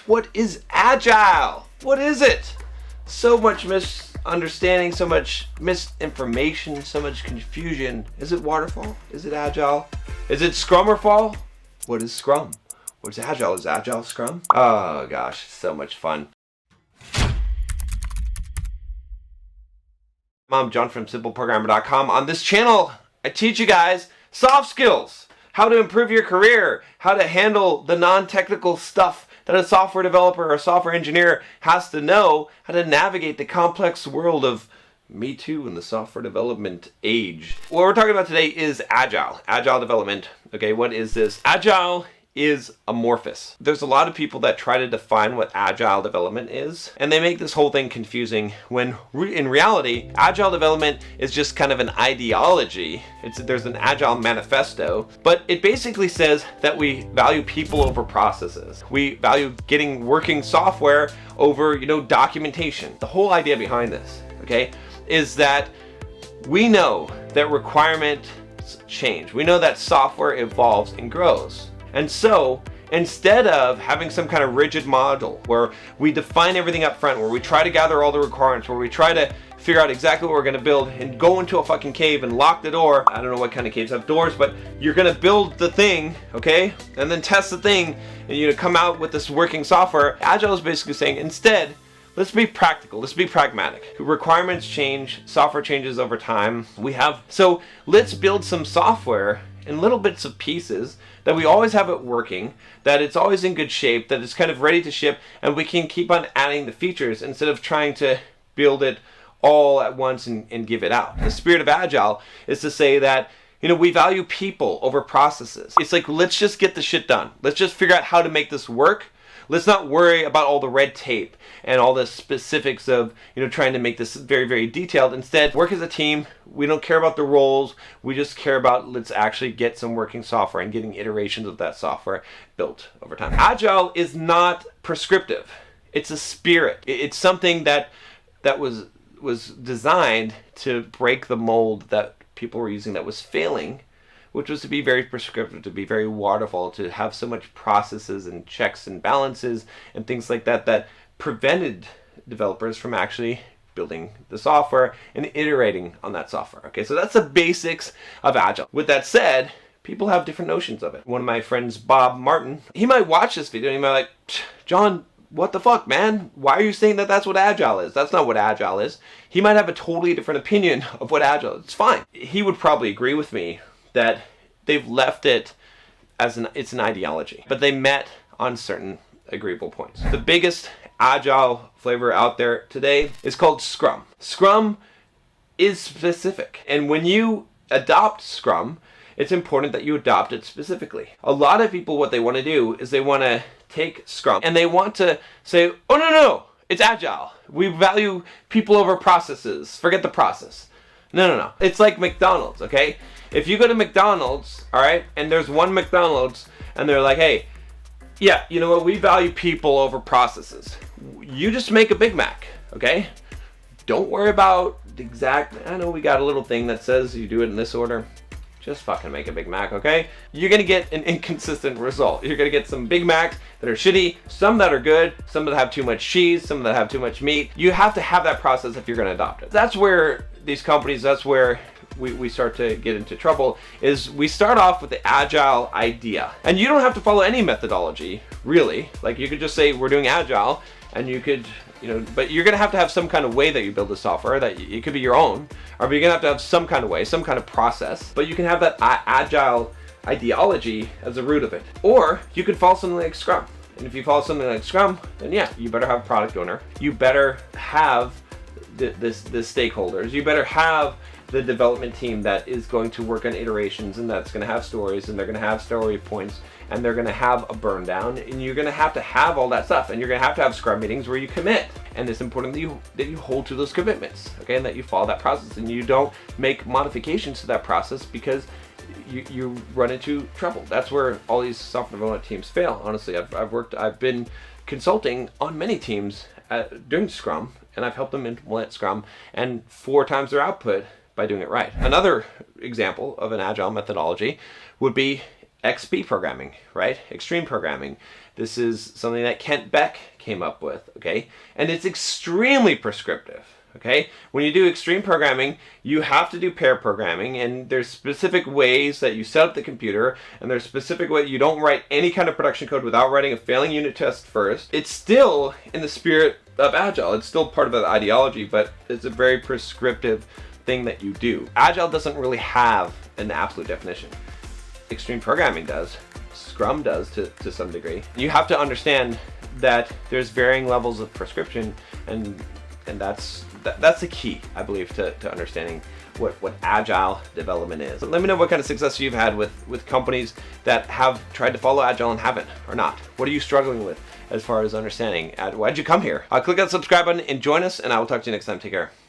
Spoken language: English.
What is Agile? What is it? So much misunderstanding, so much misinformation, so much confusion. Is it waterfall? Is it Agile? Is it Scrum or fall? What is Scrum? What's Agile? Is Agile Scrum? Oh gosh, so much fun. I'm John from SimpleProgrammer.com. On this channel, I teach you guys soft skills, how to improve your career, how to handle the non-technical stuff that a software developer or a software engineer has to know, how to navigate the complex world of Me Too in the software development age. What we're talking about today is Agile development. Okay, what is this? Agile is amorphous. There's a lot of people that try to define what Agile development is, and they make this whole thing confusing when in reality, Agile development is just kind of an ideology. There's an Agile manifesto, but it basically says that we value people over processes. We value getting working software over, documentation. The whole idea behind this, okay, is that we know that requirements change. We know that software evolves and grows. And so, instead of having some kind of rigid model where we define everything up front, where we try to gather all the requirements, where we try to figure out exactly what we're going to build and go into a fucking cave and lock the door. I don't know what kind of caves have doors, but you're going to build the thing, okay? And then test the thing and come out with this working software. Agile is basically saying, instead, let's be practical, let's be pragmatic. Requirements change, software changes over time. So let's build some software in little bits of pieces that we always have it working, that it's always in good shape, that it's kind of ready to ship, and we can keep on adding the features instead of trying to build it all at once and give it out. The spirit of Agile is to say that we value people over processes. It's like, let's just get the shit done. Let's just figure out how to make this work. Let's not worry about all the red tape and all the specifics of, trying to make this very, very detailed. Instead, work as a team. We don't care about the roles. We just care about, let's actually get some working software and getting iterations of that software built over time. Agile is not prescriptive. It's a spirit. It's something that was designed to break the mold that people were using that was failing, which was to be very prescriptive, to be very waterfall, to have so much processes and checks and balances and things like that that prevented developers from actually building the software and iterating on that software. Okay, so that's the basics of Agile. With that said, people have different notions of it. One of my friends, Bob Martin, he might watch this video and he might be like, John, what the fuck, man? Why are you saying that that's what Agile is? That's not what Agile is. He might have a totally different opinion of what Agile is. It's fine. He would probably agree with me that they've left it as it's an ideology, but they met on certain agreeable points. The biggest Agile flavor out there today is called Scrum. Scrum is specific, and when you adopt Scrum, it's important that you adopt it specifically. A lot of people, what they want to do is they want to take Scrum and they want to say, oh no, it's Agile. We value people over processes. Forget the process. No. It's like McDonald's, okay? If you go to McDonald's, all right, and there's one McDonald's, and they're like, hey, yeah, you know what? We value people over processes. You just make a Big Mac, okay? Don't worry about the exact, I know we got a little thing that says you do it in this order. Just fucking make a Big Mac, okay? You're gonna get an inconsistent result. You're gonna get some Big Macs that are shitty, some that are good, some that have too much cheese, some that have too much meat. You have to have that process if you're gonna adopt it. That's where these companies, that's where we start to get into trouble, is we start off with the Agile idea. And you don't have to follow any methodology, really. Like, you could just say, we're doing Agile, and you could, but you're gonna have to have some kind of way that you build the software, that it could be your own, or you're gonna have some kind of way, some kind of process, but you can have that Agile ideology as the root of it. Or you could follow something like Scrum. And if you follow something like Scrum, then yeah, you better have a product owner. You better have the stakeholders. You better have the development team that is going to work on iterations, and that's going to have stories, and they're going to have story points, and they're going to have a burn down, and you're going to have all that stuff, and you're going to have Scrum meetings where you commit. And it's important that you hold to those commitments, okay, and that you follow that process, and you don't make modifications to that process because you run into trouble. That's where all these software development teams fail. Honestly, I've been consulting on many teams doing Scrum, and I've helped them implement Scrum and 4 times their output by doing it right. Another example of an Agile methodology would be XP programming, right? Extreme programming. This is something that Kent Beck came up with, okay? And it's extremely prescriptive, okay? When you do extreme programming, you have to do pair programming, and there's specific ways that you set up the computer, and there's specific way you don't write any kind of production code without writing a failing unit test first. It's still in the spirit of Agile. It's still part of the ideology, but it's a very prescriptive thing that you do. Agile doesn't really have an absolute definition. Extreme programming does. Scrum does to some degree. You have to understand that there's varying levels of prescription, and that's the key, I believe, to understanding what Agile development is. So let me know what kind of success you've had with companies that have tried to follow Agile and haven't, or not. What are you struggling with as far as understanding? Why'd you come here? Click that subscribe button and join us, and I will talk to you next time. Take care.